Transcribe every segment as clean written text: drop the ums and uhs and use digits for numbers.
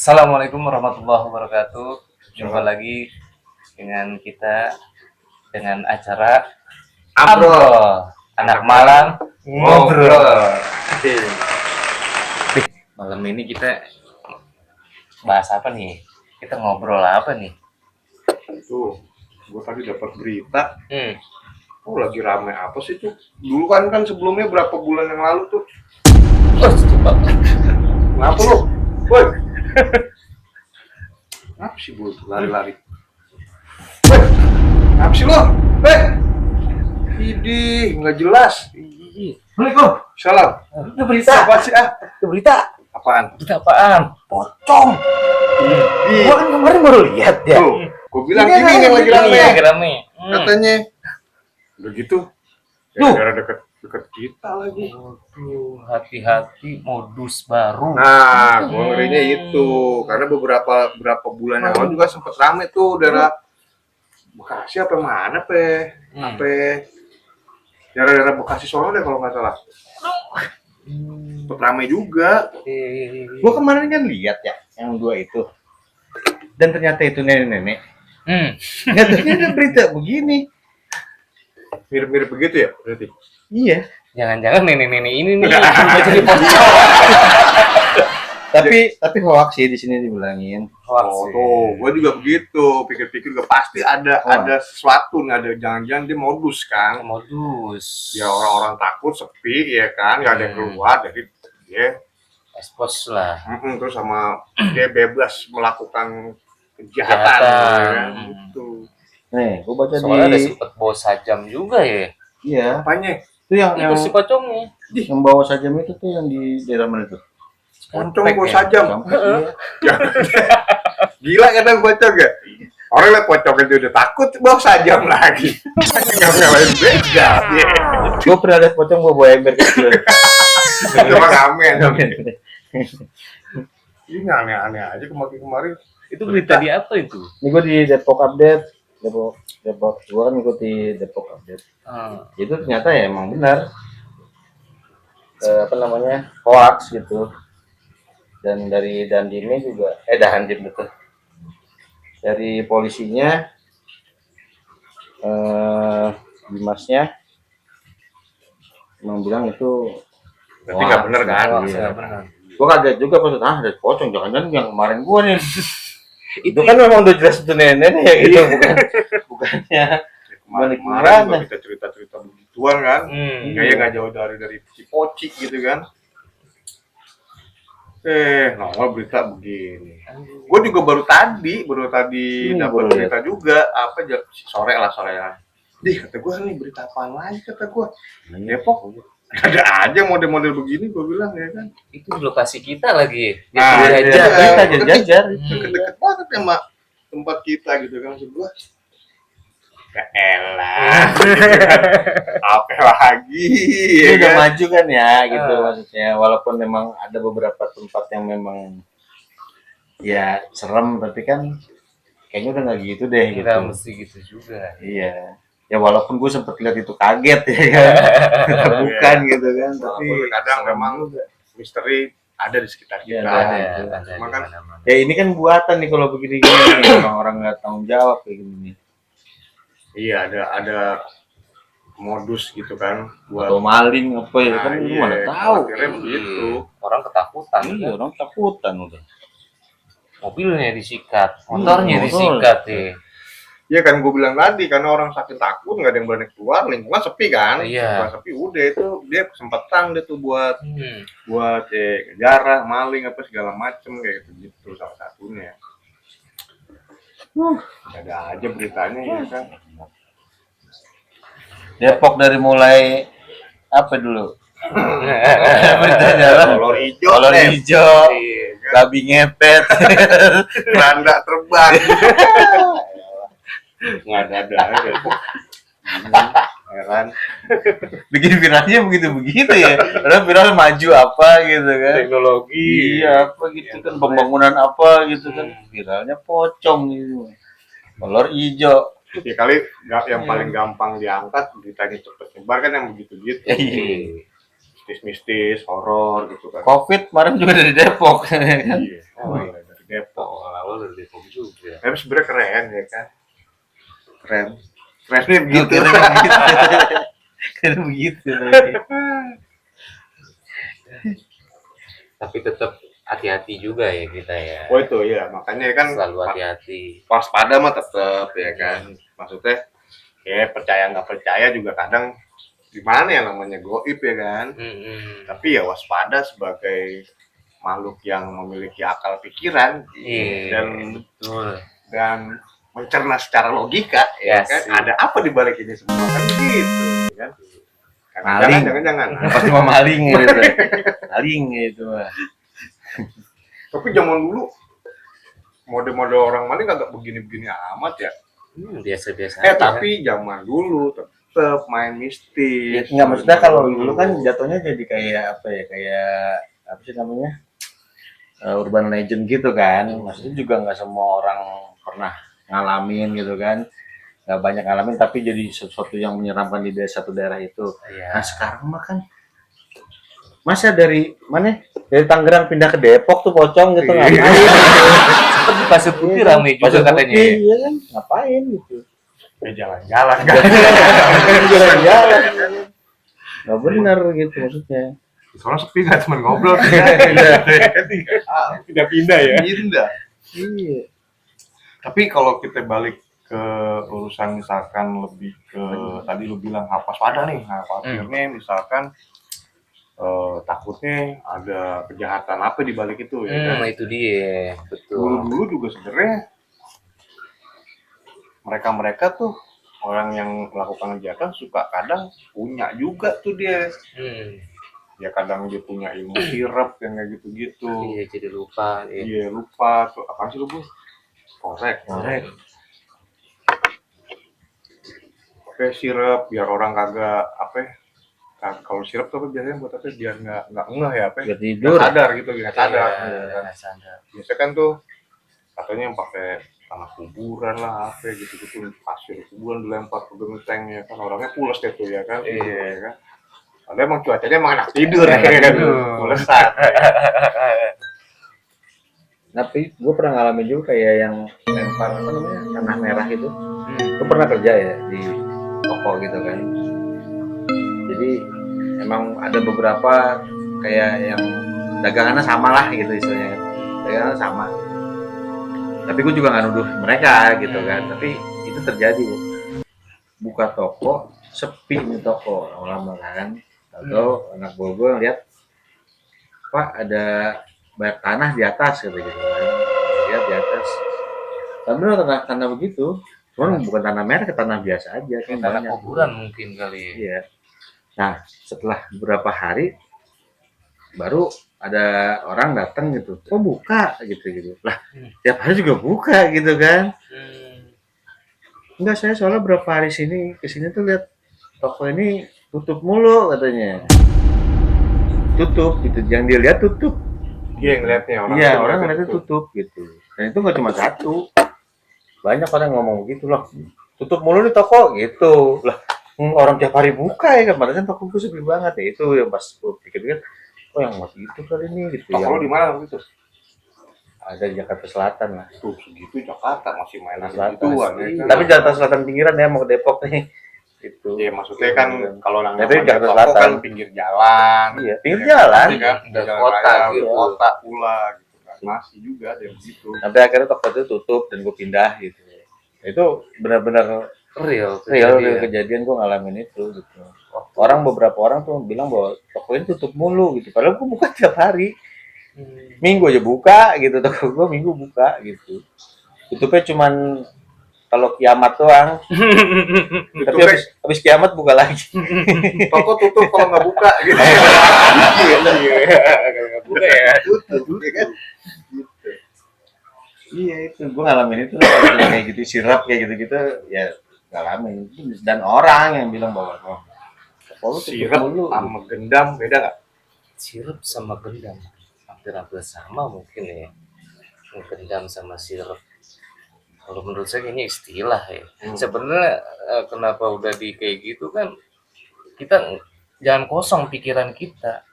Assalamualaikum warahmatullahi wabarakatuh. Jumpa lagi dengan kita dengan acara Abrol. Anak Malang ngobrol. Malam ini kita bahas apa nih? Kita ngobrol apa nih? Tuh, gue tadi dapat berita. Oh, lagi rame apa sih tuh? Dulu kan sebelumnya berapa bulan yang lalu tuh? Oh, coba. Kenapa lu? Woi. Apa sih bu? Lari-lari. Woi, apa sih lo? Woi. Idih, nggak jelas. Assalamualaikum. Salam. Itu berita. Apa sih Itu berita. Apaan? Berita apaan? Pocong. Gua kan kemarin baru lihat ya. Tuh, gue bilang ini yang lagi rame. Lagi rame. Katanya. Udah gitu. Duh. Gara deket kita lagi. Waduh, hati-hati modus baru. Nah, gue ngerinya itu karena beberapa bulan yang lalu juga sempat rame tuh daerah Bekasi apa mana daerah Bekasi Solo deh kalau nggak salah. Sempat rame juga. Gua kemarin kan lihat ya yang dua itu, dan ternyata itu nenek-nenek. Nggak, ternyata berita begini. Mirip-mirip begitu ya berarti. Iya. Jangan-jangan nenek-nenek ini nih cuma jadi pocong. Tapi hoax sih di sini dibilangin. Tuh, gue juga begitu. Pikir-pikir juga pasti ada sesuatu nih, ada jangan-jangan dia modus kan. Modus. Ya orang-orang takut sepi ya kan, nggak ada yang keluar jadi dia Expose lah. terus sama dia bebas melakukan kejahatan ya kan? Gitu. Nih, gua baca Soalnya ada di sempet bawa sajam juga ya. iya. Apanya? Itu yang Itu si pocongnya. yang bawa sajam itu tuh yang di daerah mana tuh? Pocong Sampai bawa ya. sajam. Iya. Gila kadang pocong ya. Orang lihat pocong aja udah takut bawa sajam lagi. Nggak ngelain beda. Gua pernah lihat pocong bawa ember kecil. Cuma ngamen. Ini aneh-aneh aja kemarin. Itu berita di apa itu? Ini gua di Depok Update. Depok. Gua kan ngikuti Depok Update. Itu ternyata ya emang benar. Hoax gitu. Dan dari Dandimnya juga Dandim betul. Dari polisinya Dimasnya emang bilang itu Berarti nggak bener kan? Nggak benar. gua kaget juga pas ada pocong, jangan-jangan yang kemarin gua nih. Itu kan memang udah jelas itu nenek ya gitu, bukannya Kemarin juga kita cerita-cerita begituan kan. Kayaknya nggak jauh dari Cipoci gitu kan. Nongol berita begini. Gue juga baru tadi dapat berita juga sore lah. Dih, kata gue nih berita apa lagi kata gue. Depok ada aja model-model begini gue bilang ya kan. Itu di lokasi kita lagi. Nah, kita jajar. Deket-deket banget sama tempat kita gitu kan maksud gue. Ya elah. Apa lagi? Ini Ya udah kan? maju kan ya gitu maksudnya, walaupun memang ada beberapa tempat yang memang ya serem, tapi kan kayaknya udah nggak gitu deh gitu. Nggak mesti gitu juga. Iya. Ya walaupun gue sempet lihat itu kaget ya kan. Bukan gitu kan, tapi kadang memang misteri ada di sekitar kita. Ada Cuma kan mana-mana. ya ini kan buatan nih kalau begini-gini orang-orang nggak tanggung jawab kayak gini nih. iya ada modus gitu kan buat Atau maling apa ya kan lu mana tahu. akhirnya begitu. Orang ketakutan. Iya, orang takutan udah. Mobilnya disikat, motornya Motor. disikat ya. Iya kan gue bilang tadi karena orang sakit takut nggak ada yang berani keluar, lingkungan sepi kan. Iya. Lingkungan sepi udah itu dia kesempatan dia tuh buat ngejarah, maling apa segala macem kayak gitu salah satunya. Ada aja beritanya ya kan. Depok dari mulai apa dulu? Beritanya lah. Kolor hijau, Iya kan. babi ngepet, Keranda terbang. Nggak ada. Heran. bikin viralnya begitu ya. Padahal viral maju apa gitu kan? Teknologi. Iya apa gitu kan, pembangunan apa gitu kan? Viralnya pocong gitu. Kolor hijau. Ya kali yang paling gampang diangkat beritanya cepet nyebar kan yang begitu-gitu. Iya. Mistis-mistis, horor gitu kan. Covid kemarin juga dari Depok. Iya. Oh iya dari Depok. Oh, dari Depok juga. Tapi sebenarnya keren ya kan. Kerennya begitu. Kira begitu. Tapi tetap hati-hati juga ya kita ya. Oh itu ya, makanya kan Selalu hati-hati. waspada mah tetap ya kan. Maksudnya ya percaya nggak percaya juga kadang gimana ya namanya goib ya kan. Tapi ya waspada sebagai makhluk yang memiliki akal pikiran Iya, betul. dan mencerna secara logika ya Yes, kan. iya. Ada apa di balik ini semua kan gitu ya kan. Maling. Jangan. Pasti mau maling gitu. Maling gitu mah. Tapi zaman dulu mode-mode orang maling agak begini-begini amat ya. Biasa-biasa aja. Tapi zaman dulu tetap main Ya, mistis. nggak maksudnya kalau dulu kan jatuhnya jadi kayak apa ya, kayak apa sih namanya, urban legend gitu kan. Maksudnya juga nggak semua orang pernah ngalamin gitu kan, nggak banyak ngalamin tapi jadi sesuatu yang menyeramkan di satu daerah itu. Iya. Nah sekarang mah kan masa dari mana, dari Tangerang pindah ke Depok tuh pocong gitu, Iya. ngapain? Sempet di Pasir Putih rame juga Pasir katanya. Putih, Ya. iya kan, ngapain gitu. Ya jalan-jalan kan. Jalan-jalan nggak benar gitu maksudnya. Soalnya sepi nggak cuma ngobrol. Pindah-pindah ya. Pindah. Iya. Tapi kalau kita balik ke urusan misalkan lebih ke tadi lu bilang waspada nih, khawatirnya misalkan takutnya ada kejahatan apa di balik itu ya kan. Itu dia, betul. Dulu juga sebenarnya mereka tuh orang yang melakukan kejahatan suka kadang punya juga tuh dia. Ya kadang dia punya ilmu sirap yang kayak gitu-gitu. Iya, jadi lupa. Iya lupa tuh apa sih lu bu? Korek. Pakai sirap biar orang kagak apa ya, kalau sirap tuh apa biasanya buat apa biar nggak ngeh ya apa ya, Biar tidur. nggak sadar gitu nggak sadar. Nggak sadar. Biasanya kan tuh katanya yang pakai tanah kuburan lah apa gitu pasir kuburan dilempar ke genteng ya kan orangnya pulas deh tuh ya kan. Ya kan. Padahal emang cuacanya emang enak tidur ya kan. Pulesan. Tapi gue pernah ngalamin juga kayak yang lempar apa namanya, tanah merah itu. Gue pernah kerja ya di toko gitu kan. Jadi emang ada beberapa kayak yang dagangannya sama lah gitu istilahnya kan. Dagangannya sama. Tapi gue juga nggak nuduh mereka gitu kan. Tapi itu terjadi bu. Buka toko sepi nih toko lama-lama kan. Atau anak buah gue ngeliat, Pak ada banyak tanah di atas gitu kan. Lihat di atas. Tapi tanah begitu. Cuman bukan tanah merah, ke tanah biasa aja kan, Tanah banyak. kuburan mungkin kali. Iya. Nah, setelah beberapa hari baru ada orang datang gitu. Oh, buka gitu. Lah, tiap hari juga buka gitu kan. Enggak, saya soalnya berapa hari kesini tuh lihat toko ini tutup mulu katanya. Tutup gitu. Yang dia lihat tutup. Iya ngeliatnya orang. Iya, orang ngeliatnya tutup gitu. Dan itu nggak cuma satu. Banyak orang ngomong begitu loh. Tutup mulu nih toko gitu. Lah, orang tiap hari buka ya kan. Padahal toko gue sepi banget ya. Itu yang pas gue pikir-pikir, oh yang mati itu kali ini gitu. Toko lu di mana waktu itu? Ada di Jakarta Selatan lah. Tuh segitu Jakarta masih mainan Selatan. gituan ya kan. Tapi Jakarta Selatan pinggiran ya, mau ke Depok nih. Itu. Iya maksudnya kan kalau yang Tapi namanya Jakarta toko Selatan. kan pinggir jalan. Iya, pinggir jalan. Iya kan? Udah Jalan kota raya, gitu. Kota pula gitu kan. Masih juga ada yang gitu. Sampai akhirnya toko itu tutup dan gue pindah gitu. Itu benar-benar Real kejadian gue ngalamin itu gitu. Beberapa orang tuh bilang bahwa toko ini tutup mulu gitu. Padahal gue buka tiap hari. Minggu aja buka gitu, toko gue minggu buka gitu. Tutupnya cuman kalau kiamat doang. Tapi habis kiamat buka lagi. Toko tutup kalau nggak buka gitu. Nggak buka ya. Tutup ya kan. Iya itu, gue ngalamin itu kayak gitu, sirap kayak gitu ya ngalamin. Dan orang yang bilang bahwa toko lu tutup Sirap mulu. sama gendam beda nggak? Sirup sama gendam hampir sama mungkin ya. Gendam sama sirup. Kalau menurut saya kayaknya istilah ya. Sebenarnya kenapa udah di kayak gitu kan, kita jangan kosong pikiran kita.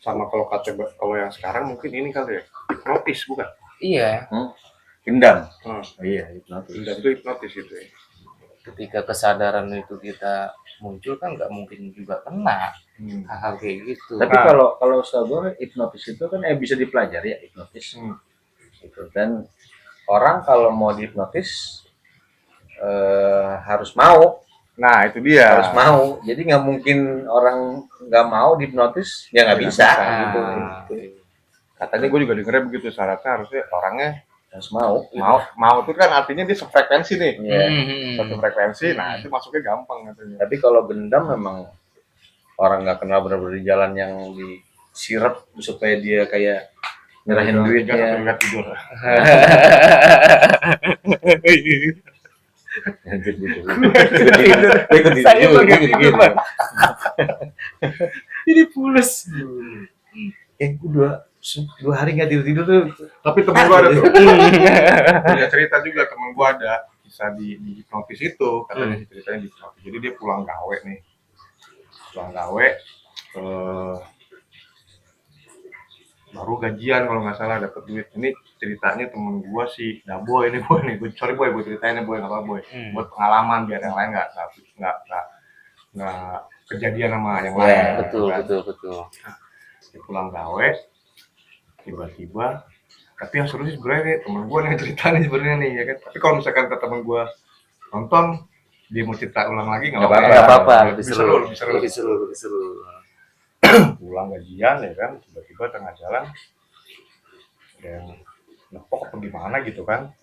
Sama kalau yang sekarang mungkin ini kali ya, hipnotis bukan? Iya. Gendam. Hmm. Iya, hipnotis. Gendam itu hipnotis itu ya. Ketika kesadaran itu kita muncul kan nggak mungkin juga kena hal-hal kayak gitu. Tapi Nah. kalau setahu gue hipnotis itu kan bisa dipelajari ya hipnotis. Gitu. Dan orang kalau mau dihipnotis harus mau. Nah itu dia. Harus mau. Jadi nggak mungkin orang nggak mau dihipnotis ya nggak bisa. Gitu. Katanya gue juga dengernya begitu, syaratnya harusnya orangnya Harus mau. Mau itu kan artinya dia sefrekuensi nih. Iya. Satu frekuensi, nah itu masuknya gampang katanya. Tapi kalau gendam memang orang nggak kenal benar-benar di jalan yang disirep supaya dia kayak nyerahin duitnya. Juga tidur. Saya pakai tidur, Pak. Jadi pules. Dua hari nggak tidur tuh. Tapi temen gue ada tuh. Punya cerita juga, temen gue ada kisah di hipnotis itu, katanya ceritanya di hipnotis. Jadi dia pulang gawe nih. Baru gajian kalau nggak salah dapet duit. Ini ceritanya temen gue si Daboy nih, boy nih. Sorry boy, gue ceritain nih boy, nggak apa boy. Buat pengalaman biar yang lain nggak kejadian sama yang lain. Betul. Dia pulang gawe, tiba-tiba. Tapi yang seru sih sebenarnya nih, temen gue nih ceritanya sebenarnya nih, ya kan. Tapi kalau misalkan ke temen gue nonton, dia mau cerita ulang lagi nggak apa-apa. Lebih seru. Pulang gajian ya kan, tiba-tiba tengah jalan ada yang nepok apa gimana gitu kan,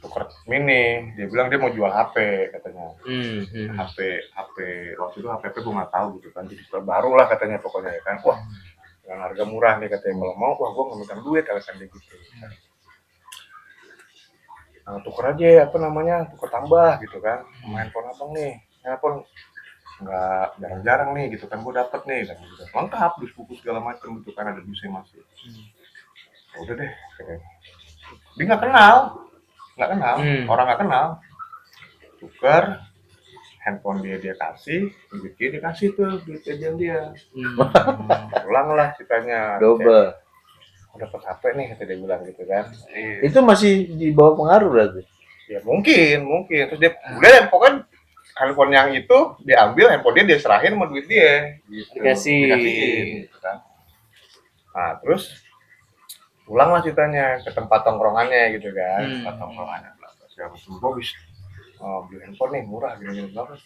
tuker mini, dia bilang dia mau jual HP katanya. HP waktu itu HP gue nggak tahu gitu kan, jadi baru lah katanya pokoknya ya kan. Wah, dengan harga murah nih katanya, kalau mau gue nggak minta duit alasan dia gitu. Nah, tuker aja tuker tambah gitu kan, handphone abang nih, handphone nggak jarang-jarang nih gitu kan, gue dapet nih dan gitu. Lengkap dus buku segala macam gitu kan, ada dusnya masih. Udah deh katanya. Dia nggak kenal orang nggak kenal, tuker handphone dia kasih, duitnya dia kasih tuh duit jajan dia. Pulang lah ceritanya, Double. dapat HP nih kata dia bilang gitu kan. Itu masih di bawah pengaruh berarti. Ya mungkin terus dia udah pokoknya handphone yang itu diambil, handphone dia serahin sama duit dia gitu. Dikasihin gitu kan. Nah terus pulanglah ceritanya ke tempat tongkrongannya gitu kan. Tempat tongkrongannya segala macam, gue bisa beli handphone nih murah gini banget.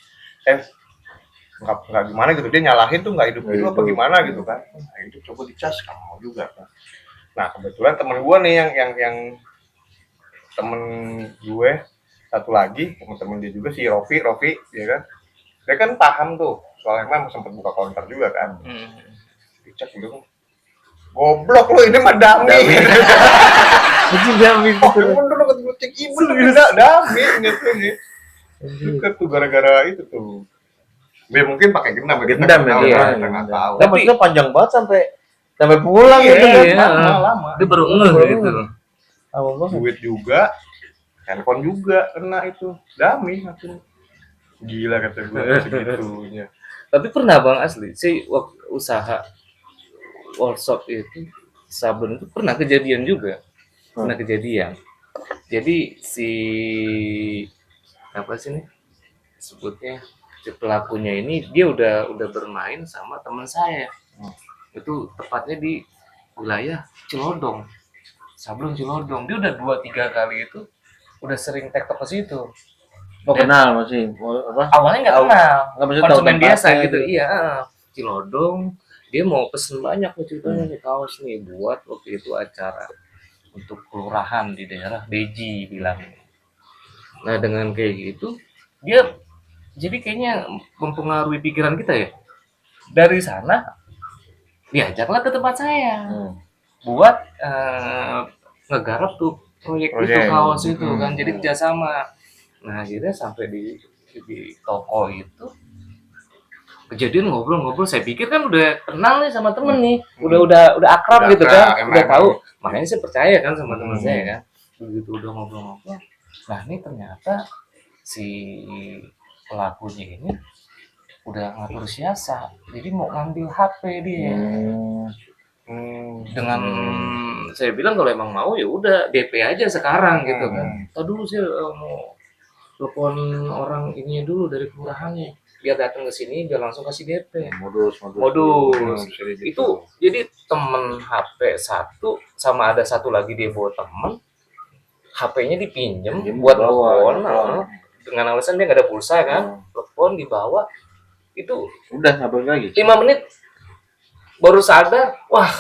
Nggak gimana gitu, dia nyalahin tuh nggak hidup apa gimana gitu kan. Nah itu coba dicas, kamu mau juga kan. Nah kebetulan temen gue nih yang temen gue satu lagi, temen dia juga si Rofi ya kan. Dia kan paham tuh, soalnya emang sempat buka counter juga kan. Dicek gitu, goblok lu ini mah dami. Itu dami Oh, bener lu ketemu cek ibu dami gitu nih. Itu tuh gara-gara itu tuh. Dia mungkin pakai gendam ya, kita nggak tahu. Tapi maksudnya panjang banget sampai pulang gitu kan. Lama. Dia baru gitu. Duit juga, handphone juga kena itu, dami aku. Gila kata gue segitunya. Tapi pernah Bang asli, sih waktu usaha workshop itu sabun itu pernah kejadian juga. Pernah kejadian. Jadi si apa sih nih sebutnya, si pelakunya ini dia udah bermain sama teman saya. Itu tepatnya di wilayah Cilodong. Sablon Cilodong. Dia udah 2-3 kali itu udah sering tektok ke situ. Oh, kenal masih apa? Awalnya nggak kenal, konsumen biasa gitu. Iya. Iya, Cilodong. Dia mau pesen banyak nih ceritanya nih kaos nih buat waktu itu acara untuk kelurahan di daerah Beji bilang. Nah dengan kayak gitu dia jadi kayaknya mempengaruhi pikiran kita ya. Dari sana diajaklah ke tempat saya buat ngegarap tuh proyek itu kaos itu kan, jadi kerjasama. Nah akhirnya sampai di toko itu kejadian ngobrol-ngobrol, saya pikir kan udah kenal nih sama temen nih, udah akrab gitu kan, udah tahu, makanya saya percaya kan sama teman saya kan. Begitu udah ngobrol-ngobrol, nah ini ternyata si pelakunya ini udah ngatur siasat, jadi mau ngambil HP dia dengan saya bilang kalau emang mau ya udah DP aja sekarang gitu kan. Tadi dulu saya mau telepon orang ininya dulu dari kelurahannya. Biar datang ke sini biar langsung kasih DP. Modus. Bisa gitu. Itu jadi temen HP satu sama ada satu lagi dia bawa temen, HP-nya dipinjem Pinjem, buat bawa, telepon, telepon. dengan alasan dia nggak ada pulsa kan, telepon dibawa, itu Udah nggak balik lagi. 5 menit baru sadar, wah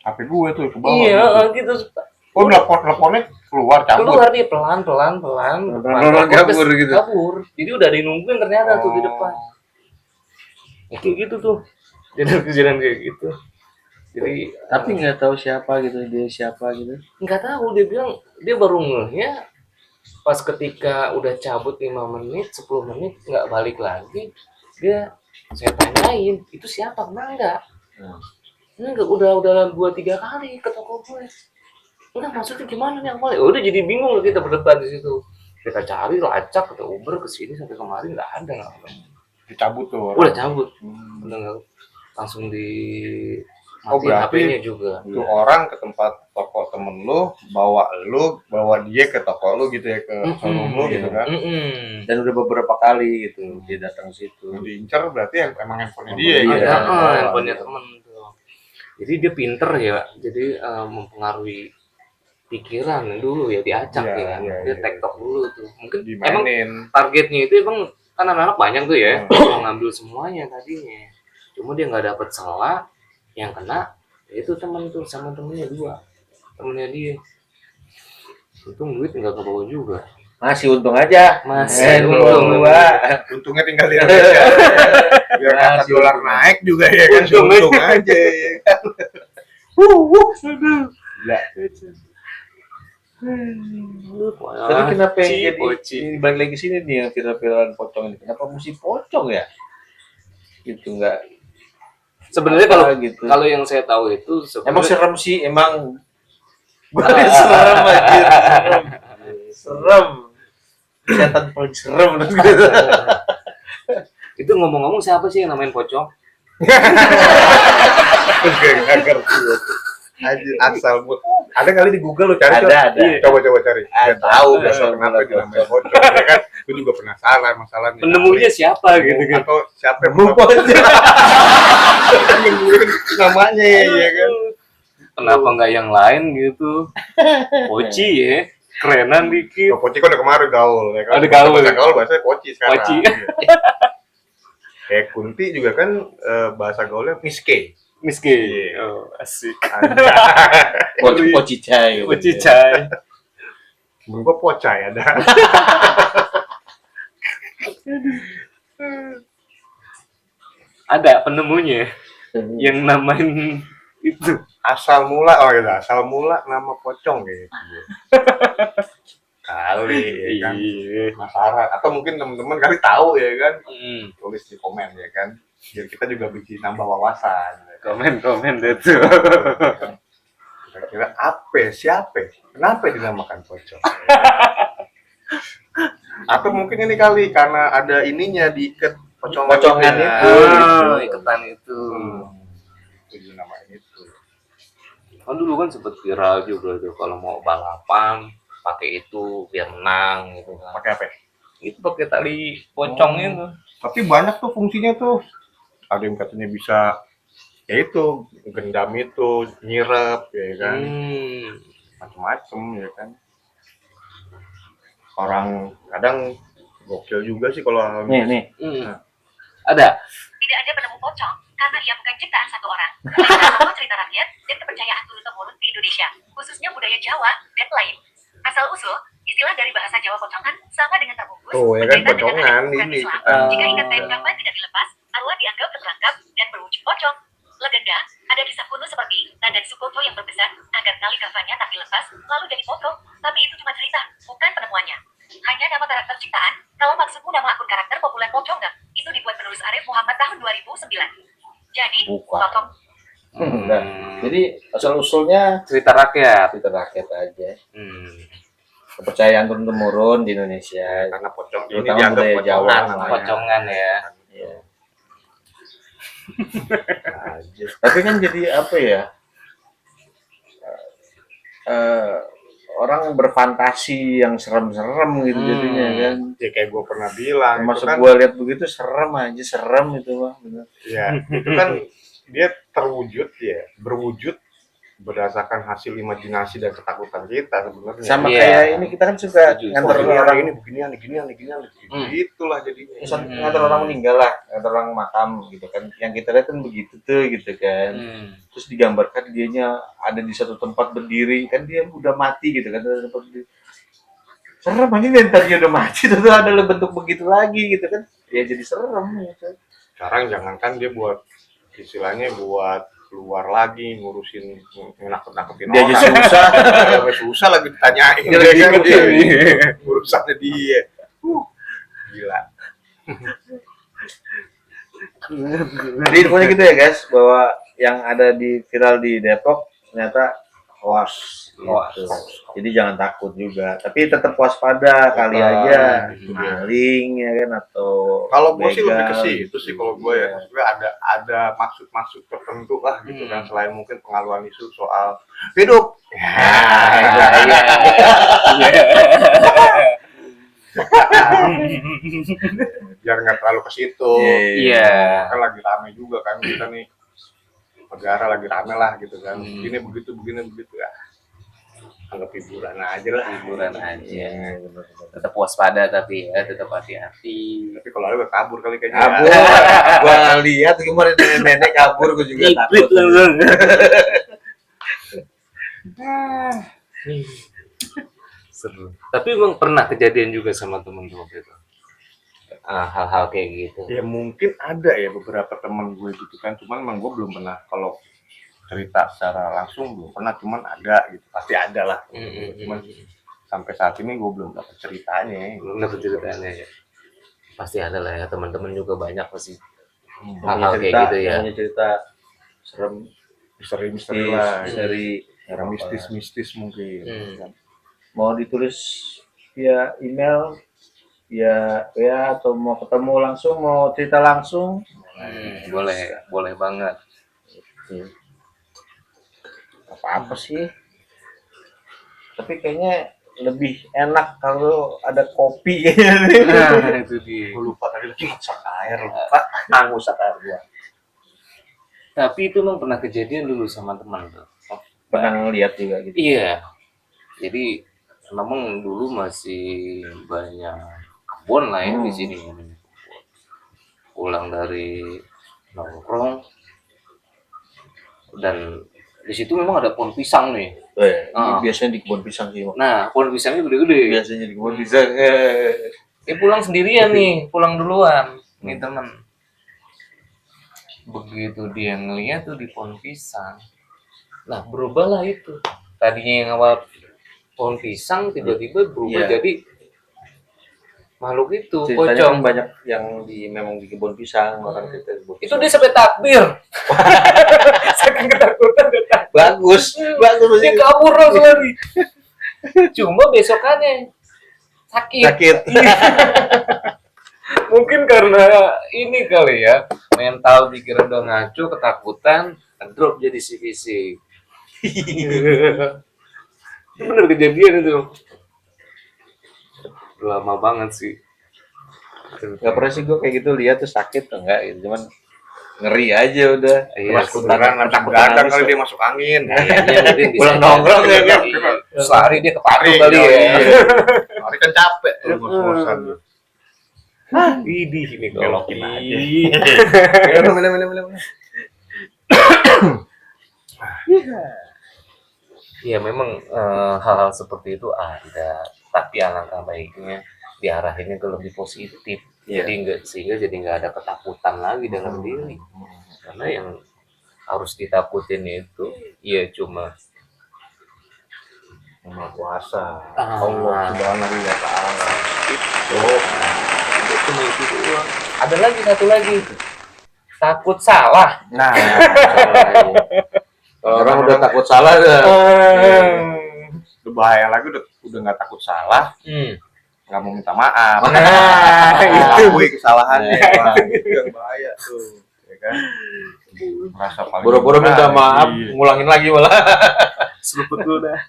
HP gue tuh ke bawah. iya gitu. gitu. Oh, teleponnya keluar cabut. Keluar dia pelan. Kabur gitu. Kabur. Jadi udah ada yang nungguin ternyata tuh di depan. Ya, kayak gitu tuh. Kejadian kayak gitu. Jadi Tapi nggak tahu siapa gitu, dia siapa gitu. nggak tahu, dia bilang dia baru ngehnya pas ketika udah cabut 5 menit, 10 menit nggak balik lagi. Saya tanyain, itu siapa, kenal nggak? Enggak, udah 2-3 kali ke toko gue. Udah maksudnya gimana nih awalnya? Udah jadi bingung kita berdebat di situ. Kita cari lacak ke Uber ke sini sampai kemarin nggak ada, nggak ketemu. Dicabut tuh. Udah cabut, udah nggak, langsung di matiin berarti HP-nya juga. Tuh orang ke tempat toko temen lu, bawa dia ke toko lu gitu ya, ke showroom lu gitu kan. Dan udah beberapa kali gitu dia datang ke situ. Diincar berarti emang handphonenya Handphone dia dia. gitu. Handphonenya temen tuh. Jadi dia pinter ya, jadi mempengaruhi pikiran dulu ya, diacak Iya, ya. Dia iya. TikTok dulu tuh. Mungkin emang Dimainin. targetnya itu emang kan anak-anak banyak tuh ya, mau ngambil semuanya tadinya. Cuma dia nggak dapet salah, yang kena itu temen tuh sama temennya 2, temennya dia. Untung duit nggak kebawa juga. Masih untung aja. Untung. Untungnya tinggal di Indonesia. Biar kata Masih dolar untung. naik juga ya kan, Untung untung aja ya kan. Gila. Tapi kenapa yang Ci, jadi poci. ini balik lagi sini nih yang viral-viralan pocong ini? Kenapa mesti pocong ya? Gitu nggak? Sebenarnya Apa kalau gitu. kalau yang saya tahu itu Emang sebenarnya serem sih, emang. Serem aja, serem. Setan paling serem. itu ngomong-ngomong siapa sih yang namain pocong? Gak ngerti. Anjir, asal bu. Ada kali di Google lu cari. Ada. Coba cari. Ada. Nggak tahu Ada. kenapa dinamain pocong. Ya kan, gue juga penasaran masalahnya. Penemunya siapa gitu kan? Atau siapa yang nemuin namanya ya kan? Kenapa nggak yang lain gitu? Poci ya, kerenan dikit. Oh, poci kan udah kemarin gaul ya kan? Ada gaul. Bahasa gaul bahasanya poci sekarang. Poci. Kayak Kunti juga kan bahasa gaulnya miske. Miski. Iya. Oh, asik. Pocicai. Pocicai. Gue pocai ada. Ada penemunya yang namain itu. Asal mula nama pocong gitu. Kali ya kan. Iya. Penasaran atau mungkin teman-teman kali tahu ya kan. Hmm. Tulis di komen ya kan. Biar kita juga bisa nambah wawasan. Ya kan? Komen deh tuh. Kira-kira apa? Siapa? Kenapa dinamakan pocong? Atau mungkin ini kali karena ada ininya diikat Pocongan itu. itu. Oh, iketan itu. Itu namanya itu. Kan dulu kan sempet viral juga tuh kalau mau balapan pakai itu biar menang gitu kan. Pakai apa? Itu pakai tali pocong itu. Tapi banyak tuh fungsinya tuh. Ada yang katanya bisa ya itu gendam itu nyirep ya kan. Macem-macem ya kan. Orang kadang gokil juga sih kalau Nih. Ada. Tidak ada penemu pocong karena ia bukan ciptaan satu orang. Ini cerita rakyat dan kepercayaan turun-temurun di Indonesia, khususnya budaya Jawa dan lain. Asal usul, istilah dari bahasa Jawa pocongan sama dengan terbungkus. tuh ya kan berkaitan dengan pocongan adat bukan ini. Islam. Jika ikat kain kapan tidak dilepas, arwah dianggap terperangkap dan berwujud pocong. Legenda, ada kisah kuno seperti Raden Sukoto yang berpesan agar tali kafannya tak dilepas lalu jadi potong, tapi itu cuma cerita, bukan penemuannya. Hanya nama karakter ciptaan. Kalau maksudmu nama akun karakter populer pocong nggak? Itu dibuat penulis Arif Muhammad tahun 2009. Jadi, Bukan. potong. Nah, jadi asal usulnya Cerita rakyat. kita rakyat aja. Kepercayaan turun temurun di Indonesia. Karena pocong ini Terutama dianggap budaya Jawa pocongan namanya. Pocongan ya. Iya. aja. Tapi kan jadi apa ya? orang berfantasi yang serem-serem gitu jadinya kan. Ya kayak gue pernah bilang, itu Termasuk kan, gua lihat begitu serem aja, serem itu mah bener. ya itu kan dia berwujud berdasarkan hasil imajinasi dan ketakutan kita sebenarnya. Sama Iya. kayak ini kita kan suka Setuju. nganter ini orang ini beginian, gitulah jadinya. nganter orang meninggal lah, nganter orang makam gitu kan. Yang kita lihat kan begitu tuh gitu kan. Terus digambarkan dianya ada di satu tempat berdiri kan, dia udah mati gitu kan, ada tempat berdiri. Serem aja nih, ntar dia udah mati tuh ada bentuk begitu lagi gitu kan. Ya jadi serem gitu. Sekarang jangankan dia buat istilahnya buat keluar lagi ngurusin nakut-nakutin Dia aja orang. susah. Susah lagi ditanyain. Dia lagi kan, inget. urusannya dia. Gila. Jadi pokoknya gitu ya guys, bahwa yang ada di viral di Depok ternyata hoax. Gitu. Jadi jangan takut juga, tapi tetap waspada kali aja maling ya kan, atau Kalau gue sih lebih ke begal situ sih, kalau gue ya, maksudnya ada maksud-maksud tertentu lah gitu kan, selain mungkin pengaluan isu soal hidup. Biar nggak terlalu ke situ. Iya. Kan lagi rame juga kan kita nih, negara lagi rame lah gitu kan. Begini begitu ya. Anggap hiburan aja lah. Hiburan aja. Tetap waspada tapi ya, tetap hati-hati. Tapi kalau ada kabur kali kayaknya. kabur. Gua lihat kemarin nenek kabur, gua juga takut. Seru. Tapi emang pernah kejadian juga sama temen gue waktu itu. Hal-hal kayak gitu. Ya mungkin ada ya beberapa teman gue gitu kan, cuman emang gue belum pernah kalau cerita secara langsung belum pernah, cuman ada gitu, pasti ada lah. Cuman sampai saat ini gue belum dapat ceritanya. Belum dapet ceritanya ya. Pasti ada lah ya, teman-teman juga banyak pasti Punya hal-hal kayak cerita, gitu ya. punya cerita serem, Misteri-misteri lah. dari Ya, mistis mungkin. mau ditulis via email, via atau mau ketemu langsung, mau cerita langsung. Boleh banget. Apa sih, tapi kayaknya lebih enak kalau ada kopi. Nah, itu dia. Gue lupa tadi lagi masak air, Angus air gua. Tapi itu memang pernah kejadian dulu sama teman tuh. Pernah ngeliat juga gitu. Iya. Jadi memang dulu masih banyak kebun lah ya di sini. Pulang dari nongkrong dan di situ memang ada pohon pisang nih. Biasanya di kebun pisang sih. Nah, pohon pisangnya gede-gede. Biasanya di kebun pisang. Dia pulang sendirian nih, pulang duluan. Nih teman. Begitu dia ngeliat tuh di pohon pisang, nah berubahlah itu. Tadinya yang awal pohon pisang tiba-tiba berubah jadi makhluk itu, Ceritanya pocong. kan banyak yang memang di kebun pisang, orang cerita di kebun Itu pisang. dia sampai takbir. Saking ketakutan dia takbir. bagus Dia kabur langsung lagi. Cuma besokannya sakit. Mungkin karena ini kali ya, mental pikiran udah ngaco, ketakutan, drop jadi si fisik. Bener kejadian itu. Lama banget sih. Gak pernah sih gue kayak gitu lihat tuh sakit tuh enggak gitu, cuman ngeri aja udah. Iya, Kadang kali dia masuk angin. Kayaknya mungkin bisa Pulang nongkrong ya kan? Sehari dia ke Palu Hari kali ya. Hari kan capek tuh ngos-ngosan tuh. Widih, ini Belokin aja. Iya memang hal-hal seperti itu ada, tapi alangkah baiknya diarahinnya ke lebih positif. Sehingga jadi nggak ada ketakutan lagi dalam diri. Karena yang harus ditakutin itu ya cuma Maha Kuasa. Allah Subhanahu wa ta'ala. cuma itu doang. Ada lagi satu lagi, takut salah. Nah, Orang udah takut salah dah. Udah bahaya lagi, udah nggak takut salah, nggak mau minta maaf. Nah, itu Akui kesalahannya. Wah, itu yang bahaya tuh, ya kan? Merasa paling Buru-buru minta benar, maaf, iya. ngulangin lagi malah. Seruput dulu dah.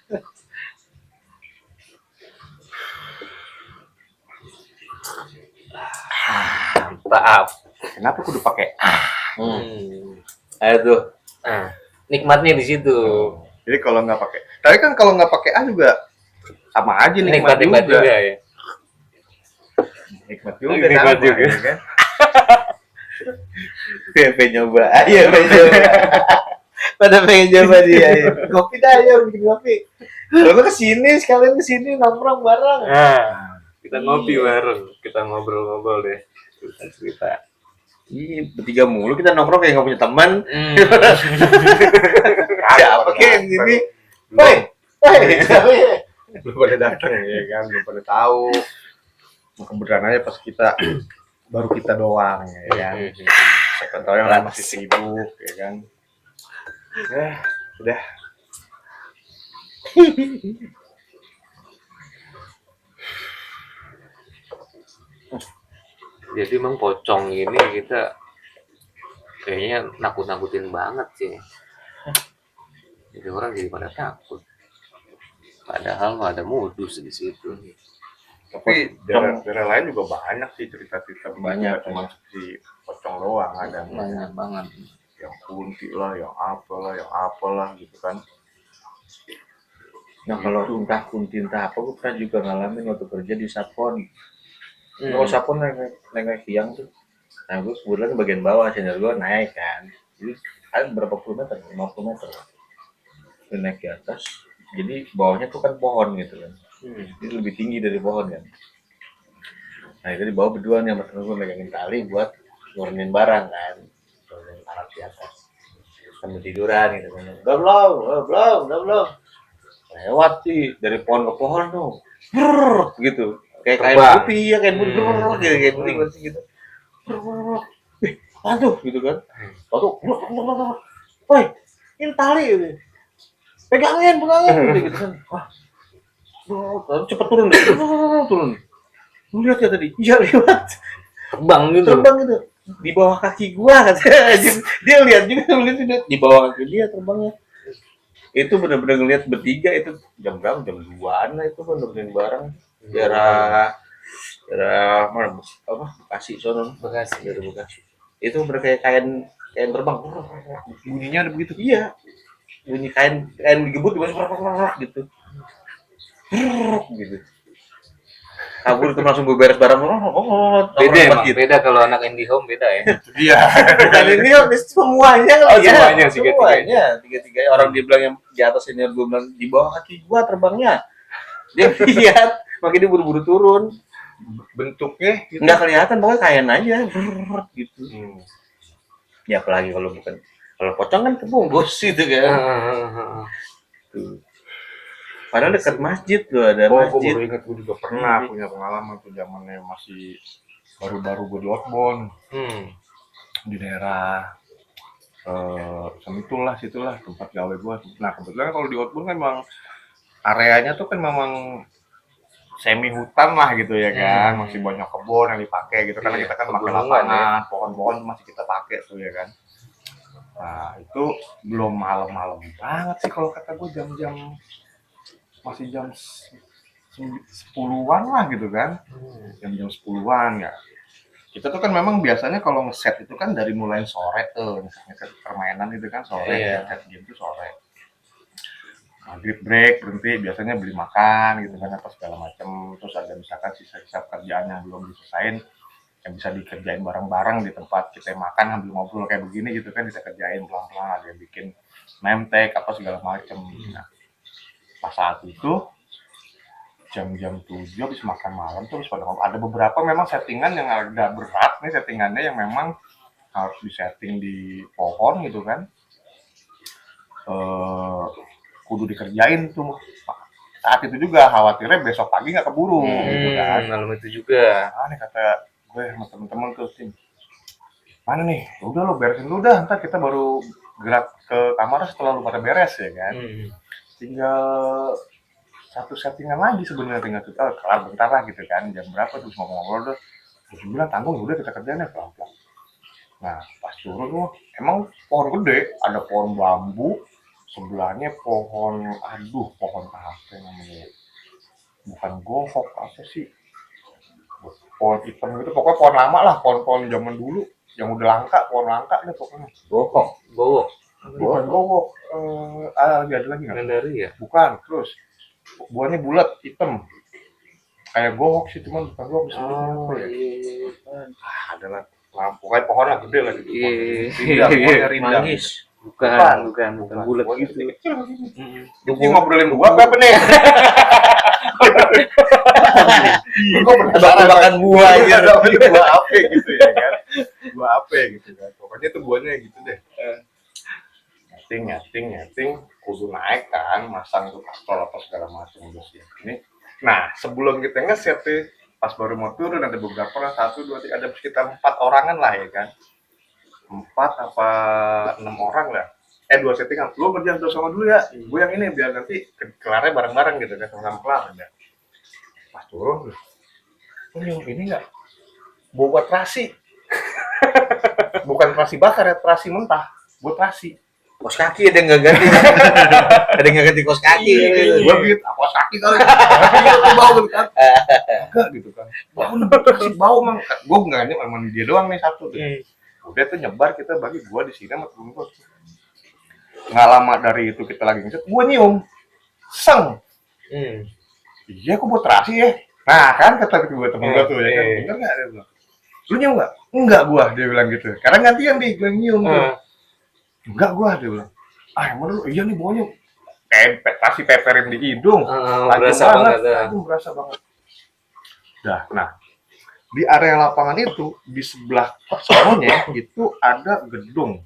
Mantap. Kenapa kudu pakai? Ayo tuh. Nah, nikmatnya di situ. Jadi kalau nggak pakai, tapi kan kalau nggak pakai A juga sama aja nikmat Nikmat juga. juga ya. Nikmat juga. Nikmat sama, juga. ya kan? Pengen nyoba. Ayo pengen nyoba. Pada pengen nyoba dia. Ayo. Kopi dah, ayo bikin kopi. Kalau gua kesini nongkrong bareng. Nah, kita ngopi bareng, kita ngobrol-ngobrol deh. Cerita. Ih, bertiga mulu kita nongkrong kayak nggak punya teman. Siapa Siapa kayak yang gini? Woi, Siapa ya? belum pada datang ya kan, belum pada tahu. Kebetulan aja pas kita baru kita doang ya kan. Siapa tahu yang lain masih sibuk ya kan. Sudah. Jadi emang pocong ini kita kayaknya nakut-nakutin banget sih. Jadi orang jadi pada takut. Padahal mah ada modus di situ. Tapi daerah lain juga banyak sih cerita-cerita Banyak, cuma si pocong doang ada Banyak banget. yang kunti lah, yang apalah gitu kan. Nah kalau entah kunti entah apa, gue pernah juga ngalamin waktu kerja di Sapon. Kalau Sapon naik siang tuh, nah gue kebetulan bagian bawah, senior gue naik kan. Jadi ada berapa puluh meter, 50 meter. Gue naik ke atas, jadi bawahnya tuh kan pohon gitu kan. Jadi lebih tinggi dari pohon kan. Nah itu di bawah berdua nih sama temen gue megangin tali buat nurunin barang kan. Nurunin alat di atas. Sambil tiduran gitu kan. Udah belum. Lewat sih dari pohon ke pohon tuh. Brrr, gitu. Kayak kain Terbang. putih ya, kain putih brrr, gitu, kain putih masih gitu. Brrr. Aduh gitu kan. Lalu woi, ini tali gitu. Pegangin gitu kan. Wah. Lalu cepet turun deh. Turun. Lu lihat ya tadi? Iya lewat. Terbang gitu. Terbang gitu. Di bawah kaki gua katanya. Dia lihat juga lihat di bawah kaki dia terbangnya. Itu benar-benar ngelihat bertiga itu jam berapa? Jam 2-an lah itu kan nurunin barang. Daerah mana? Apa? Bekasi sono. Bekasi. Dari Bekasi. Itu bener kayak kain terbang. Bunyinya ada begitu. Iya. Bunyi kain digebut dimasukin gitu. Gitu. Kabur itu langsung beberes barang. Beda emang, beda kalau anak IndiHome beda ya. Iya. Dan ini semuanya Semuanya, semuanya tiga orang dia bilang yang di atas senior gue bilang di bawah kaki gua terbangnya. Dia lihat, makanya dia buru-buru turun. Bentuknya gitu. Nggak kelihatan, pokoknya kain aja gitu. Ya apalagi kalau pocong kan kebungkus gitu kan. Tuh. Padahal dekat masjid tuh ada Gue masjid. baru ingat, gue juga pernah punya pengalaman tuh zamannya masih baru-baru gue di outbound di daerah Sentul lah, situlah tempat gawe gue. Nah kebetulan kalau di outbound kan memang areanya tuh kan memang semi hutan lah gitu ya kan, masih banyak kebun yang dipakai gitu karena kita kan makan lapangan, pohon-pohon masih kita pakai tuh ya kan. Nah itu belum malam-malam banget sih kalau kata gue, jam-jam masih jam 10-an lah gitu kan, jam 10-an ya. Kita tuh kan memang biasanya kalau ngeset itu kan dari mulai sore tuh, ngeset permainan itu kan sore, ngeset game itu sore. Maghrib break, berhenti, biasanya beli makan gitu kan, apa segala macam. Terus ada misalkan sisa-sisa kerjaan yang belum diselesain, yang bisa dikerjain bareng-bareng di tempat kita makan sambil ngobrol kayak begini gitu kan, kita kerjain pelan-pelan, ada yang bikin memtek apa segala macam. Nah, pas saat itu jam-jam 7 habis makan malam terus pada ada beberapa memang settingan yang agak berat nih, settingannya yang memang harus disetting di pohon gitu kan, kudu dikerjain tuh. Saat itu juga khawatirnya besok pagi nggak keburu gitu kan. Malam itu juga. Nih kata gue sama temen-temen tuh, tim mana nih, udah lo beresin dulu dah, ntar kita baru gerak ke kamar setelah lu pada beres ya kan. Tinggal satu settingan lagi sebenarnya, tinggal kita kelar bentar lah gitu kan, jam berapa terus ngomong-ngobrol tuh, terus bilang tanggung udah kita kerjain ya pelan-pelan. Nah pas turun tuh emang pohon gede, ada pohon bambu sebelahnya pohon apa namanya, bukan gohok, apa sih, pohon hitam gitu, pokoknya pohon lama lah, pohon zaman dulu yang udah langka, pohon langka deh pokoknya. Gokok. Gowok. Bukan gowok, ada lagi nggak? Nandari ya? Bukan, terus buahnya bulat hitam kayak gowok sih, cuman bukan gowok, disebutnya apa ya? Iya. Adalah pokoknya pohon lah, gede lah gitu. Iya. Pohonnya rindang. Manggis. Bukan bulat Buahnya gitu. kecil begini. Mm. Ini ngobrolin gua apa nih? Gua Tebak-tebakan buah aja. Buah apa gitu ya kan? Buah apa gitu kan? Pokoknya tuh buahnya gitu deh. Nyating, kudu naik kan, masang tuh kastrol apa segala macam udah siap. Ini, nah sebelum kita ngeset tuh, pas baru mau turun ada beberapa orang, 1, 2, 3, ada sekitar 4 orangan lah ya kan, 4 apa 6 orang lah. 2 settingan, lu kerjaan terus sama dulu ya, gue yang ini biar nanti kelarnya bareng-bareng gitu kan, sama kelar ya. Pas turun, ini nggak buat terasi, bukan terasi bakar ya, terasi mentah, buat terasi. Kos kaki ada yang nggak ganti. Ada yang nggak ganti kos kaki. Gue gitu, kos kaki kali. Itu bau gitu kan. Enggak gitu kan. Bau mang. Gue nggak nyebar mandi dia doang nih satu tuh. Udah tuh nyebar, kita bagi gue di sini sama temen gue. Nggak lama dari itu kita lagi ngeset, gue nyium. Seng. Iya, kok buat terasi ya. Nah kan kata gue temen gue tuh ya kan. Bener nggak dia bilang. Lu nyium nggak? Enggak gue, dia bilang gitu. Karena gantian nih gue nyium tuh. Enggak gua, dia bilang. Yang mana lu? Iya nih baunya kasih peperin di hidung. Berasa banget. Berasa banget. Nah, di area lapangan itu, di sebelah sononya itu ada gedung.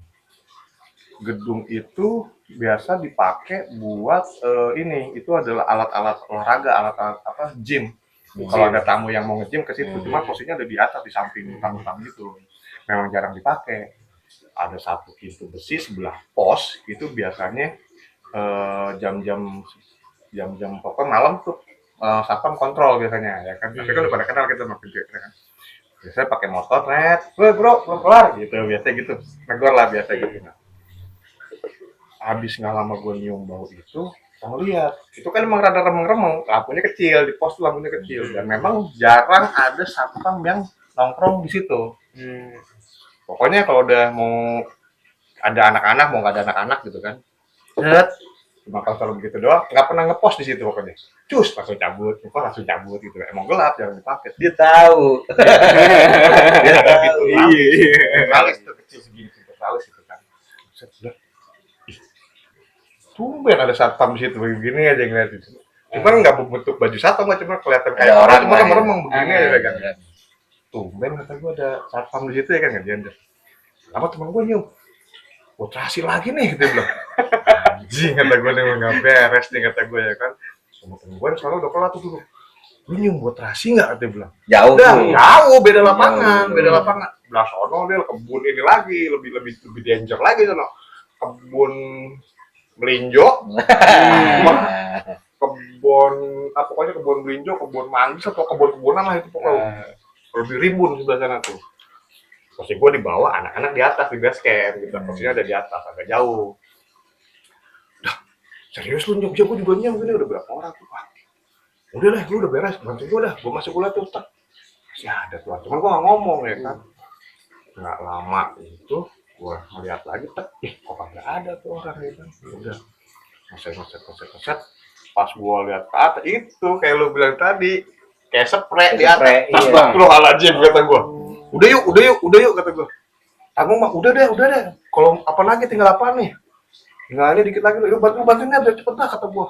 Gedung itu biasa dipakai buat ini, itu adalah alat-alat olahraga, alat-alat apa, gym. Kalau ada tamu yang mau nge-gym ke situ, cuma posisinya ada di atas, di samping tamu-tamu gitu. Memang jarang dipakai. Ada satu pintu besi sebelah pos, itu biasanya jam-jam pokoknya malam tuh satpam kontrol biasanya ya kan. Tapi kan udah pada kenal kita sama pintu ya kan. Biasanya pakai motor, woi bro belum kelar gitu, biasa gitu, negor lah biasa gitu. Nah, habis nggak lama gue nyium bau itu, kamu lihat itu kan emang rada remeng-remeng, lampunya kecil di pos tuh, lampunya kecil, dan memang jarang ada satpam yang nongkrong di situ. Pokoknya kalau udah mau ada anak-anak, mau nggak ada anak-anak gitu kan, cuma kalau selalu begitu doang, nggak pernah ngepost di situ pokoknya. Cus langsung cabut gitu. Emang gelap, jangan dipakai. Dia tahu. Dia tahu. Iya. Salis tuh kecil segini, salis itu kan. Tumben ada satpam di situ begini aja ngeliatin. Cuman nggak berbentuk baju satpam, cuma kelihatan kayak orang, cuma remeng begini aja kan. Tumben kata gue ada satpam di situ ya kan, ngerjain deh. Apa teman gue nyium? Oh terasi lagi nih, gitu bilang. Anjing kata gue nih, nggak beres nih kata gue ya kan. Sama temen gue soalnya udah kelar tuh dulu. Lu nyium buat terasi nggak? Kata bilang. Jauh, beda lapangan. Belah sono dia kebun ini lagi, lebih danger lagi sono. Kebun melinjo, pokoknya kebun melinjo, kebun manggis atau kebun-kebunan lah itu pokoknya. Lebih rimbun sebelah sana tuh. Posisi gue di bawah, anak-anak di atas di base camp gitu. Posisinya ada di atas, agak jauh. Dah, serius lu nyium, gue juga nyium, gini udah berapa orang tuh. Udah lah, lu udah beres, bantu gue dah. Gue masuk kuliah tuh, masih ada tuh. Cuman gue gak ngomong ya kan. Nggak lama itu, gue ngeliat lagi, kok kagak ada tuh orang ya kan. Udah, ngeset. Pas gue lihat ke atas, itu kayak lu bilang tadi, kayak spray di atas. Astagfirullahaladzim kata gue. Udah yuk kata gue. Tanggung mah udah deh. Kalau apa lagi tinggal apa nih? Tinggalnya dikit lagi. Yuk bantuin aja cepet lah kata gue.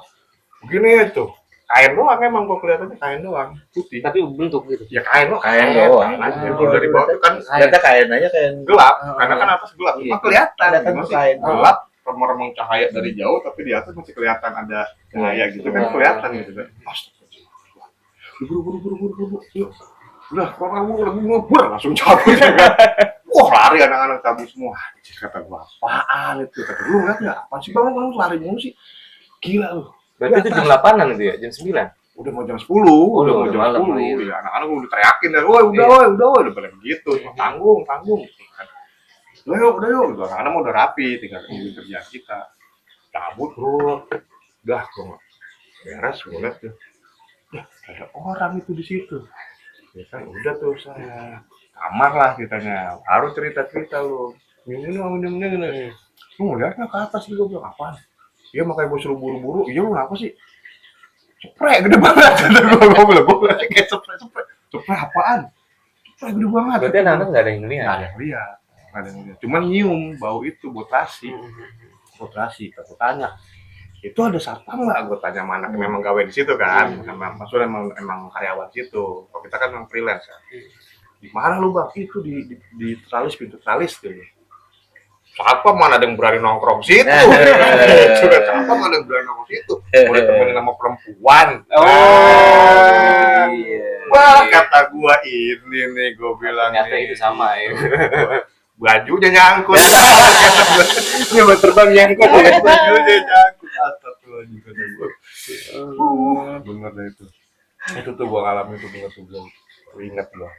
Begini itu. Kain doang emang gue kelihatannya kain doang putih. Tapi bentuk gitu. Ya kain doang. Kalau dari bawah itu kan kain aja kain gelap. Karena kan atas gelap. Cuma kelihatan. Kain Gelap. Remeng cahaya dari jauh, tapi di atas masih kelihatan ada cahaya gitu kan, kelihatan gitu kan. Buru. Yuk. Udah, kalau kamu ngebur langsung cabut ya kan. Wah, lari anak-anak cabut semua. Kata gua, apaan itu? Kata lu enggak enggak? Apaan sih bang lari mulu sih? Gila lu. Berarti itu jam 8-an itu ya, jam 9. Udah mau jam 10. Udah mau jam 10. Ya, anak-anak udah teriakin ya, "Woi, udah pada begitu." Tanggung. Udah yuk. Anak-anak udah rapi, tinggal nungguin kerjaan kita. cabut bro, udah gue beres, gue liat tuh, ada orang itu di situ, ya kan udah tuh saya kamar lah ceritanya, harus cerita lu, ini lu ngeliatnya ke atas sih, gue bilang apaan? Iya makanya gue suruh buru-buru, iya lu kenapa sih? Spray gede banget, gue bilang kayak spray apaan? Spray gede banget. Berarti anak-anak nggak ada yang lihat. Nggak ada yang lihat, cuman nyium bau itu, bau terasi. Aku tanya, itu ada satpam nggak? Gue tanya mana, memang gawe di situ kan, maksudnya emang karyawan situ. Kalau kita kan memang freelance kan. Di mana lu bang? Itu di tralis, pintu tralis gitu. Satpam mana ada yang berani nongkrong situ? Sudah satpam mana ada yang berani nongkrong situ? Boleh temenin sama perempuan. Wah kata gua ini nih, gue bilang Ternyata itu sama ya. bajunya nyangkut. Ini mau terbang nyangkut ya. Bajunya nyangkut atas tuh juga gue. Bener deh itu. Itu tuh gua ngalamin tuh bener tuh belum ingat gua.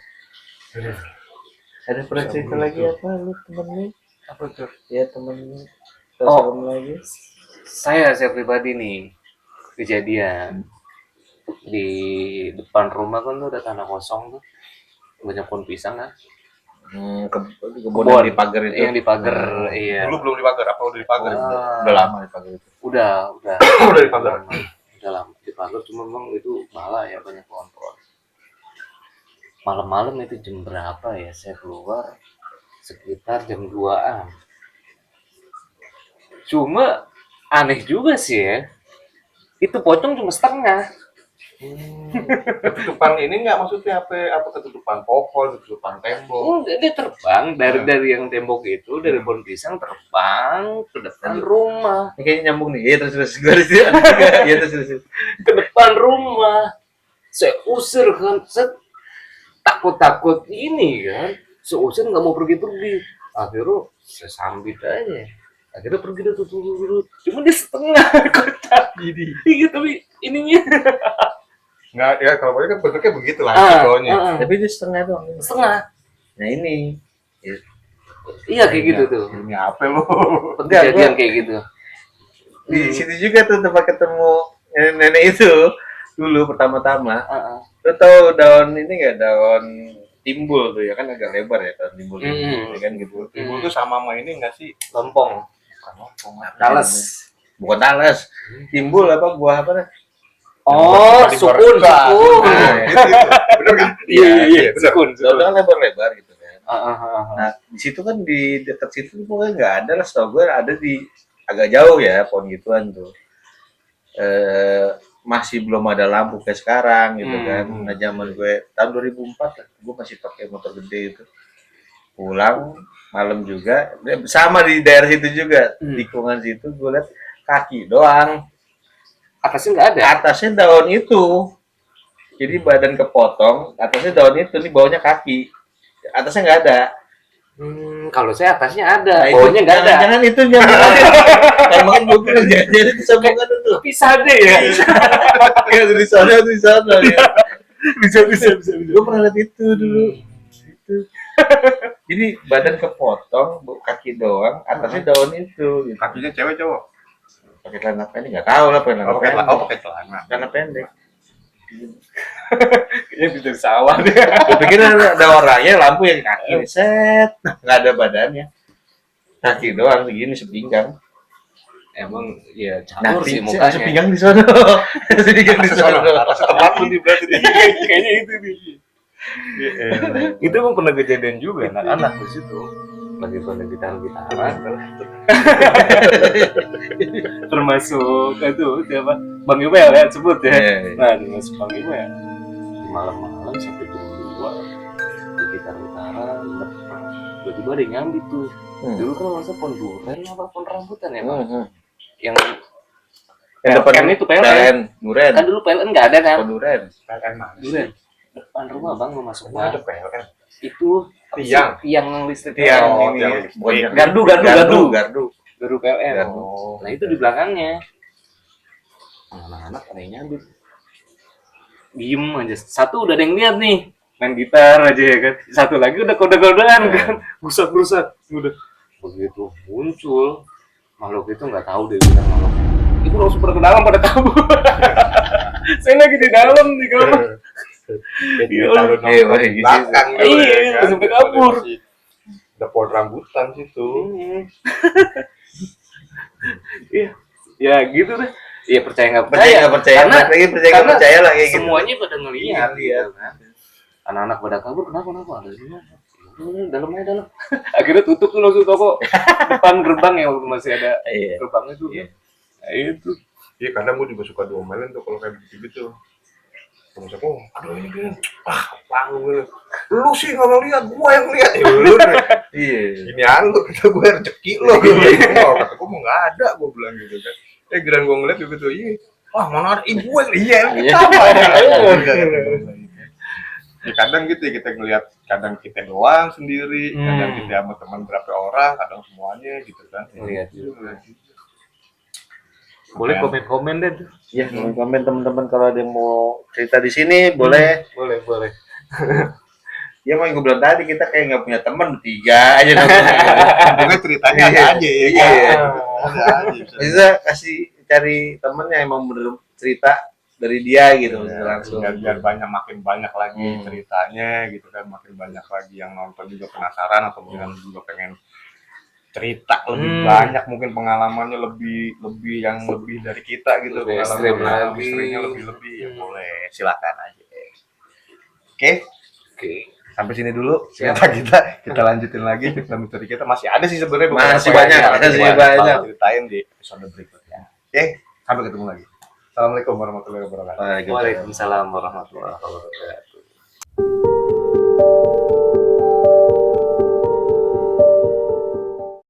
Ada pernah cerita lagi apa lu temennya? Apa tuh? Ya temennya. Oh. Lagi. Saya pribadi nih kejadian di depan rumah kan tuh ada tanah kosong tuh, banyak pohon pisang kan. Kebun di pagar itu. Yang di pagar, iya. Dulu belum dipagar, apa udah dipagar? Udah lama di pagar itu. Udah. Udah dipagar. Udah lama dipagar, cuma memang itu malah ya banyak pohon-pohon. Malam-malam itu jam berapa ya? Saya keluar sekitar jam 2-an. Cuma aneh juga sih ya. Itu pocong cuma setengah. Ketutupan ini nggak maksudnya apa ketutupan pohon, ketutupan tembok? Dia terbang dari yang tembok itu, dari pohon pisang terbang ke depan rumah. Ini kayaknya nyambung nih. Iya terus garis ya. Iya terus. Ke depan rumah. Saya usir kan, saya takut ini kan. Saya usir nggak mau pergi. Akhirnya saya sambit aja. Akhirnya pergi dulu. Cuma dia setengah kotak. Iya tapi ininya. Nggak ya, kalau boleh kan bentuknya begitu lah contohnya. Tapi itu setengah doang. Setengah. Nah ini. Iya kayak gitu tuh. Ini apa lo? Kejadian kayak gitu. Di situ juga tuh tempat ketemu nenek itu dulu pertama-tama. Lo tau daun ini nggak, daun timbul tuh ya kan agak lebar ya daun timbul ya kan gitu. Timbul tuh sama ini nggak sih? Lompong. Bukan lompong. Talas. Bukan talas. Timbul apa buah apa nih? Oh, sukun. Bener kan? Iya, sukun. Daun lebar-lebar gitu kan. Nah di situ kan di dekat situ pokoknya nggak ada lah, setahu gue ada di agak jauh ya pohon gituan tuh. Masih belum ada lampu kayak sekarang gitu kan. Nah zaman gue tahun 2004 lah, gue masih pakai motor gede itu. Pulang malam juga, sama di daerah situ juga, lingkungan situ gue lihat kaki doang. Atasnya nggak ada. Atasnya daun itu, jadi badan kepotong, atasnya daun itu, nih bawahnya kaki, atasnya nggak ada. Kalau saya atasnya ada, Nah, bawahnya nggak ada. Jangan itu nyambung aja. Kayak makan gue bilang jadi disambungkan itu. Pisah deh ya. Ya di sana ya. Bisa. Gue pernah lihat itu dulu. Itu. Jadi badan kepotong, kaki doang, atasnya daun itu. Gitu. Kakinya cewek cowok? Pakai celana pendek, nggak tahu lah pakai celana pendek. Pakai celana. Celana pendek. Kayaknya bisa di sawah deh. Gue pikir ada orangnya, lampu yang kaki set, nggak ada badannya, kaki doang segini sepinggang. Emang ya campur sih mukanya. mukanya. Sepinggang di sana. Sepinggang di sana. Tempat lu di berarti. Kayaknya itu nih. Itu emang pernah kejadian juga anak-anak di situ. Lagi pada gitar-gitaran. Termasuk itu siapa? Bang Iwel ya sebut ya. Nah, termasuk Bang Iwel. Di malam-malam sampai jam 2 di gitar-gitaran. Tiba-tiba ada yang nyambi tuh. Dulu kan masa pohon duren apa pohon rambutan ya, Bang? Yang PLN itu PLN. Duren. Kan dulu PLN nggak ada kan? Pohon duren. PLN mana? Duren. Depan rumah Bang, mau masuk Ada PLN. itu Tiang listrik tiang ini gardu PLN. Oh. Nah itu di belakangnya anak-anak ada yang nyambit, diem aja. Satu udah ada yang lihat nih main gitar aja ya kan, satu lagi udah kode-kodean kan, rusak udah begitu muncul makhluk itu nggak tahu dia bilang makhluk itu langsung pada ke dalam pada kabur. Saya lagi di dalam di kamar. Dia taruh Iya, nongkrong iya, di belakang iya, gitu, iya, kan. langsung kabur. Ada pohon rambutan situ. Iya, ya gitu deh. Iya percaya nggak Percaya nggak percaya, karena lagi percaya nggak percaya lah kayak gitu. semuanya pada ngelihat, Iya, gitu kan. Anak-anak pada kabur, kenapa ada di mana? Dalam. Akhirnya tutup tuh langsung toko depan gerbang yang waktu masih ada Iya. gerbangnya tuh. Iya. Nah, itu. Iya, kadang gue juga suka diomelin tuh kalau kayak gitu. Terus aku, aduh ini kan, lu sih nggak ngeliat, gua yang lihat. Ya lu, Iya. ini lu, kata gue rezeki lo. Kata gue mau nggak ada, gue bilang gitu kan. Kira gue ngeliat gitu, iya. Wah mana ada ibu yang iya, sama. Ya, kadang gitu ya, kita ngeliat, kadang kita doang sendiri, kadang kita sama teman berapa orang, kadang semuanya gitu kan. Ngeliat juga. Boleh komen-komen deh tuh. Ya, komen teman-teman kalau ada yang mau cerita di sini boleh. Boleh. Ya mau yang gue bilang tadi kita kayak nggak punya teman, 3 aja Pokoknya ceritanya ada aja ya. Iya. Ada aja. Bisa kasih cari temen yang emang bener cerita dari dia gitu langsung. Biar makin banyak lagi ceritanya gitu kan, makin banyak lagi yang nonton juga penasaran atau mungkin juga pengen cerita lebih banyak, mungkin pengalamannya lebih dari kita gitu, Lebih ekstrim pengalaman lagi. istrinya lebih ya boleh, silakan aja. Oke, sampai sini dulu cerita kita lanjutin lagi cerita misteri kita, masih ada sih sebenarnya beberapa Masih yang banyak, masih masih banyak. ceritain di episode berikutnya. Oke, sampai ketemu lagi. Assalamualaikum warahmatullahi wabarakatuh. Waalaikumsalam. Waalaikumsalam warahmatullahi wabarakatuh.